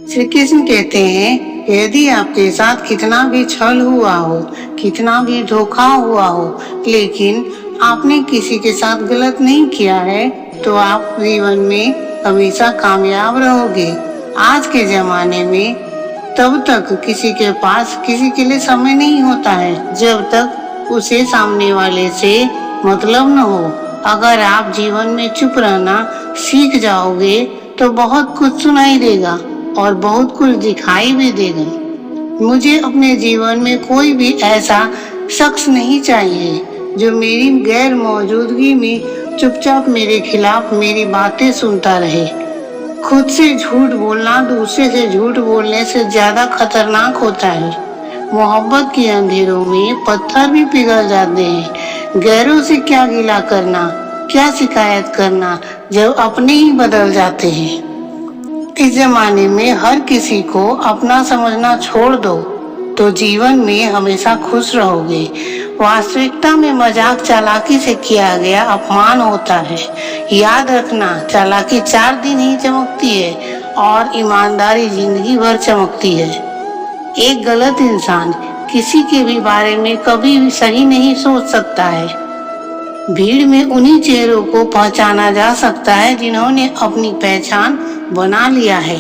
श्री कृष्ण कहते हैं, यदि आपके साथ कितना भी छल हुआ हो, कितना भी धोखा हुआ हो, लेकिन आपने किसी के साथ गलत नहीं किया है, तो आप जीवन में हमेशा कामयाब रहोगे। आज के जमाने में तब तक किसी के पास किसी के लिए समय नहीं होता है, जब तक उसे सामने वाले से मतलब न हो। अगर आप जीवन में चुप रहना सीख जाओगे तो बहुत कुछ सुनाई देगा और बहुत कुछ दिखाई भी देगा। मुझे अपने जीवन में कोई भी ऐसा शख्स नहीं चाहिए जो मेरी गैर मौजूदगी में चुपचाप मेरे खिलाफ मेरी बातें सुनता रहे। खुद से झूठ बोलना दूसरे से झूठ बोलने से ज्यादा खतरनाक होता है। मोहब्बत के अंधेरों में पत्थर भी पिघल जाते हैं। गैरों से क्या गिला करना, क्या शिकायत करना, जब अपने ही बदल जाते हैं। इस जमाने में हर किसी को अपना समझना छोड़ दो तो जीवन में हमेशा खुश रहोगे। वास्तविकता में मजाक चालाकी से किया गया अपमान होता है। याद रखना, चालाकी 4 दिन ही चमकती है और ईमानदारी जिंदगी भर चमकती है। एक गलत इंसान किसी के भी बारे में कभी भी सही नहीं सोच सकता है। भीड़ में उन्हीं चेहरों को पहचाना जा सकता है जिन्होंने अपनी पहचान बना लिया है।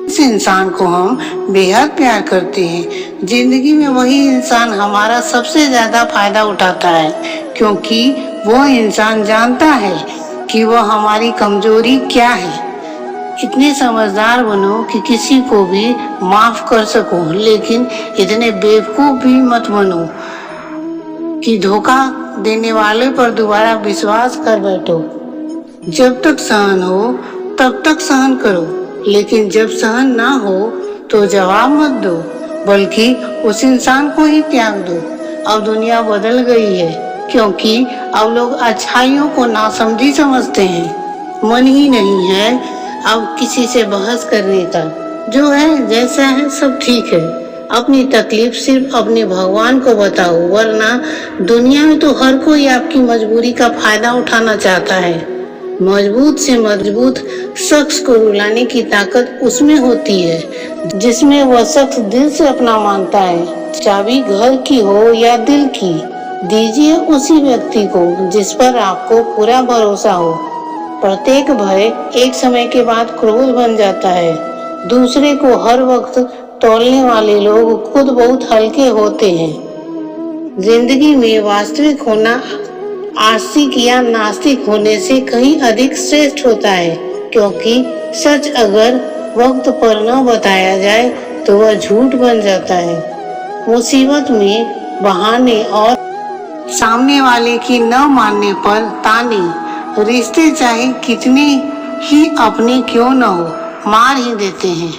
इस इंसान को हम बेहद प्यार करते हैं। जिंदगी में वही इंसान हमारा सबसे ज्यादा फायदा उठाता है, क्योंकि वो इंसान जानता है कि वह हमारी कमजोरी क्या है। इतने समझदार बनो कि किसी को भी माफ कर सको, लेकिन इतने बेवकूफ भी मत बनो कि धोखा देने वाले पर दोबारा विश्वास कर बैठो। जब तक सहन हो तब तक सहन करो, लेकिन जब सहन ना हो तो जवाब मत दो, बल्कि उस इंसान को ही त्याग दो। अब दुनिया बदल गई है, क्योंकि अब लोग अच्छाइयों को नासमझी समझते हैं। मन ही नहीं है अब किसी से बहस करने का। जो है जैसा है सब ठीक है। अपनी तकलीफ सिर्फ अपने भगवान को बताओ, वरना दुनिया में तो हर कोई आपकी मजबूरी का फायदा उठाना चाहता है। मजबूत से मजबूत शख्स को रुलाने की ताकत उसमें होती है जिसमें वह शख्स दिल से अपना मानता है। चाबी घर की हो या दिल की, दीजिए उसी व्यक्ति को जिस पर आपको पूरा भरोसा हो। प्रत्येक भय एक समय के बाद क्रोध बन जाता है। दूसरे को हर वक्त तोलने वाले लोग खुद बहुत हल्के होते हैं। जिंदगी में वास्तविक होना आस्तिक या नास्तिक होने से कहीं अधिक श्रेष्ठ होता है, क्योंकि सच अगर वक्त पर न बताया जाए तो वह झूठ बन जाता है। मुसीबत में बहाने और सामने वाले की न मानने पर ताने, रिश्ते चाहे कितने ही अपने क्यों न हो, मार ही देते हैं।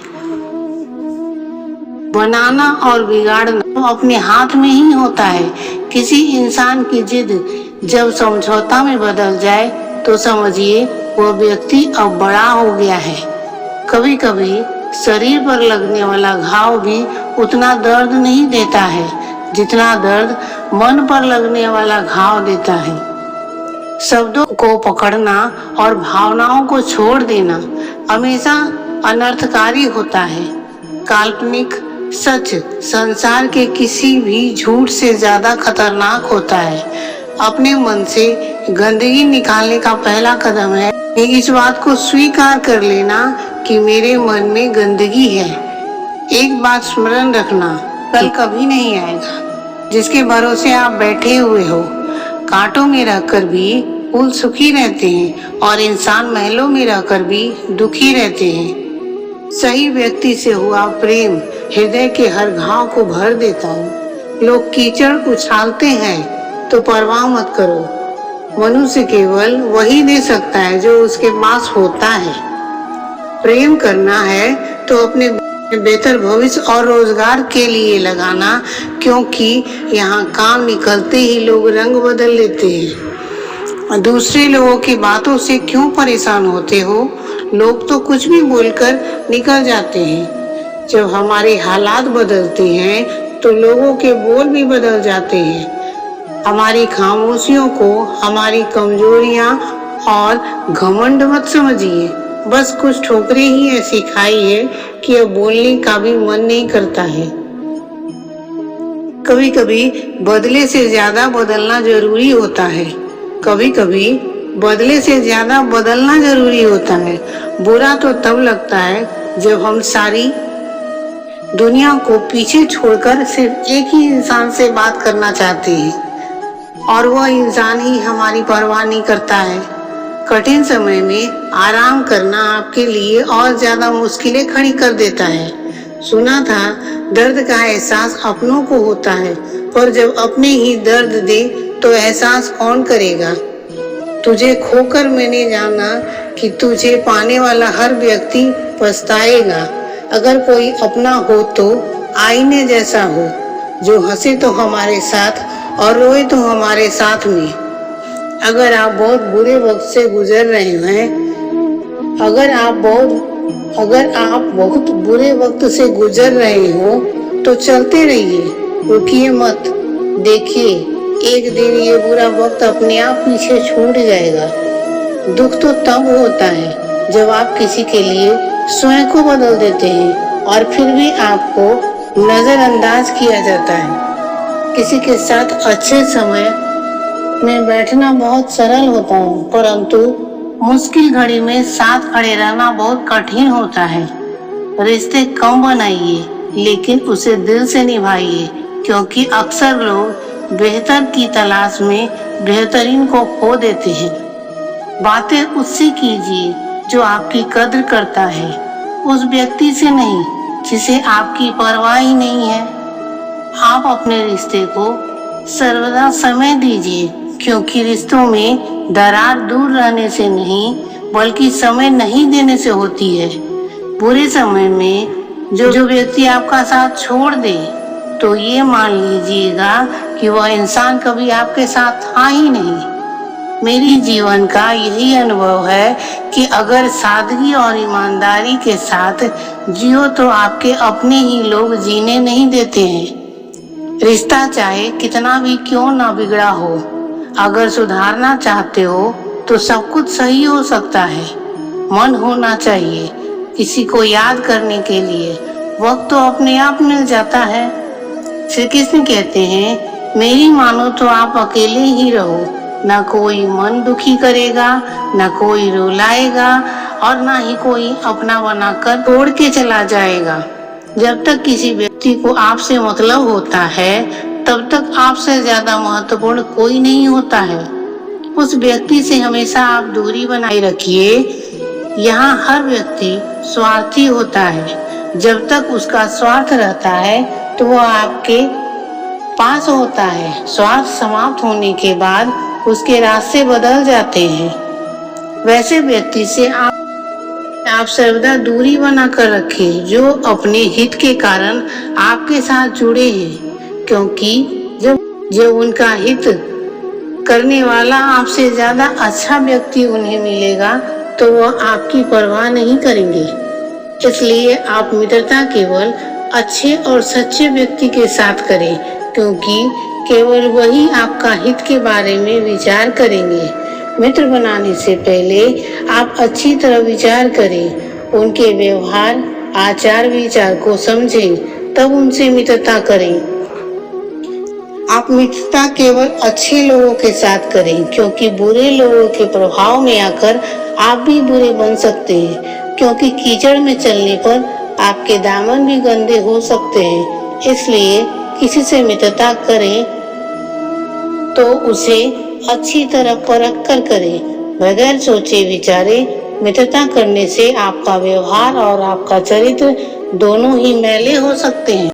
बनाना और बिगाड़ना अपने हाथ में ही होता है। किसी इंसान की जिद जब समझौता में बदल जाए तो समझिए वह व्यक्ति अब बड़ा हो गया है। कभी कभी शरीर पर लगने वाला घाव भी उतना दर्द नहीं देता है जितना दर्द मन पर लगने वाला घाव देता है। शब्दों को पकड़ना और भावनाओं को छोड़ देना हमेशा अनर्थकारी होता है। काल्पनिक सच संसार के किसी भी झूठ से ज्यादा खतरनाक होता है। अपने मन से गंदगी निकालने का पहला कदम है इस बात को स्वीकार कर लेना कि मेरे मन में गंदगी है। एक बात स्मरण रखना, कल कभी नहीं आएगा जिसके भरोसे आप बैठे हुए हो। कांटों में रहकर भी फूल सुखी रहते हैं और इंसान महलों में रहकर भी दुखी रहते हैं। सही व्यक्ति से हुआ प्रेम हृदय के हर घाव को भर देता है। लोग कीचड़ उछालते हैं तो परवाह मत करो। मनुष्य केवल वही दे सकता है जो उसके पास होता है। प्रेम करना है तो अपने बेहतर भविष्य और रोजगार के लिए लगाना, क्योंकि यहाँ काम निकलते ही लोग रंग बदल लेते हैं। दूसरे लोगों की बातों से क्यों परेशान होते हो? लोग तो कुछ भी बोलकर निकल जाते हैं। जब हमारे हालात बदलते हैं तो लोगों के बोल भी बदल जाते हैं। हमारी खामोशियों को हमारी कमजोरियां और घमंड मत समझिए। बस कुछ ठोकरें ही ऐसी खाई है कि अब बोलने का भी मन नहीं करता है। कभी कभी बदले से ज्यादा बदलना जरूरी होता है। कभी कभी बदले से ज्यादा बदलना जरूरी होता है। बुरा तो तब लगता है जब हम सारी दुनिया को पीछे छोड़कर सिर्फ एक ही इंसान से बात करना चाहते हैं और वह इंसान ही हमारी परवाह नहीं करता है। कठिन समय में आराम करना आपके लिए और ज्यादा मुश्किलें खड़ी कर देता है। सुना था दर्द का एहसास अपनों को होता है, पर जब अपने ही दर्द दे तो एहसास कौन करेगा। तुझे खोकर मैंने जाना कि तुझे पाने वाला हर व्यक्ति पछताएगा। अगर कोई अपना हो तो आईने जैसा हो, जो हंसे तो हमारे साथ और रोए तो हमारे साथ में। अगर आप बहुत बुरे वक्त से गुजर रहे हैं, अगर आप बहुत बुरे वक्त से गुजर रहे हो तो चलते रहिए, रुकिए मत। देखिए एक दिन ये बुरा वक्त अपने आप पीछे छूट जाएगा। दुख तो तब होता है जब आप किसी के लिए स्वयं को बदल देते हैं और फिर भी आपको नजरअंदाज किया जाता है। किसी के साथ अच्छे समय में बैठना बहुत सरल होता है, परंतु मुश्किल घड़ी में साथ खड़े रहना बहुत कठिन होता है। रिश्ते कम बनाइए लेकिन उसे दिल से निभाइए, क्योंकि अक्सर लोग बेहतर की तलाश में बेहतरीन को खो देते हैं। बातें उससे कीजिए जो आपकी कद्र करता है, उस व्यक्ति से नहीं जिसे आपकी परवाह ही नहीं है। आप अपने रिश्ते को सर्वदा समय दीजिए, क्योंकि रिश्तों में दरार दूर रहने से नहीं बल्कि समय नहीं देने से होती है। बुरे समय में जो व्यक्ति आपका साथ छोड़ दे तो ये मान लीजिएगा कि वह इंसान कभी आपके साथ था ही नहीं। मेरी जीवन का यही अनुभव है कि अगर सादगी और ईमानदारी के साथ जियो तो आपके अपने ही लोग जीने नहीं देते हैं। रिश्ता चाहे कितना भी क्यों ना बिगड़ा हो, अगर सुधारना चाहते हो तो सब कुछ सही हो सकता है। मन होना चाहिए किसी को याद करने के लिए, वक्त तो अपने आप मिल जाता है। श्री कृष्ण कहते हैं, मेरी मानो तो आप अकेले ही रहो, ना कोई मन दुखी करेगा, ना कोई रुलाएगा और ना ही कोई अपना बनाकर तोड़ के चला जाएगा। जब तक किसी व्यक्ति को आपसे मतलब होता है तब तक आपसे ज्यादा महत्वपूर्ण कोई नहीं होता है। उस व्यक्ति से हमेशा आप दूरी बनाए रखिए। यहाँ हर व्यक्ति स्वार्थी होता है। जब तक उसका स्वार्थ रहता है तो वह आपके पास होता है। स्वार्थ समाप्त होने के बाद उसके रास्ते बदल जाते हैं। वैसे व्यक्ति से आप सर्वदा दूरी बनाकर रखें जो अपने हित के कारण आपके साथ जुड़े हैं, क्योंकि जब उनका हित करने वाला आपसे ज्यादा अच्छा व्यक्ति उन्हें मिलेगा तो वह आपकी परवाह नहीं करेंगे। इसलिए आप मित्रता केवल अच्छे और सच्चे व्यक्ति के साथ करें, क्योंकि केवल वही आपका हित के बारे में विचार करेंगे। मित्र बनाने से पहले आप अच्छी तरह विचार करें, उनके व्यवहार आचार विचार को समझें, तब उनसे मित्रता करें। आप मित्रता केवल अच्छे लोगों के साथ करें, क्योंकि बुरे लोगों के प्रभाव में आकर आप भी बुरे बन सकते हैं, क्योंकि कीचड़ में चलने पर आपके दामन भी गंदे हो सकते हैं। इसलिए किसी से मित्रता करें तो उसे अच्छी तरह परख कर करें, बगैर सोचे विचारे। मित्रता करने से आपका व्यवहार और आपका चरित्र दोनों ही मैले हो सकते हैं।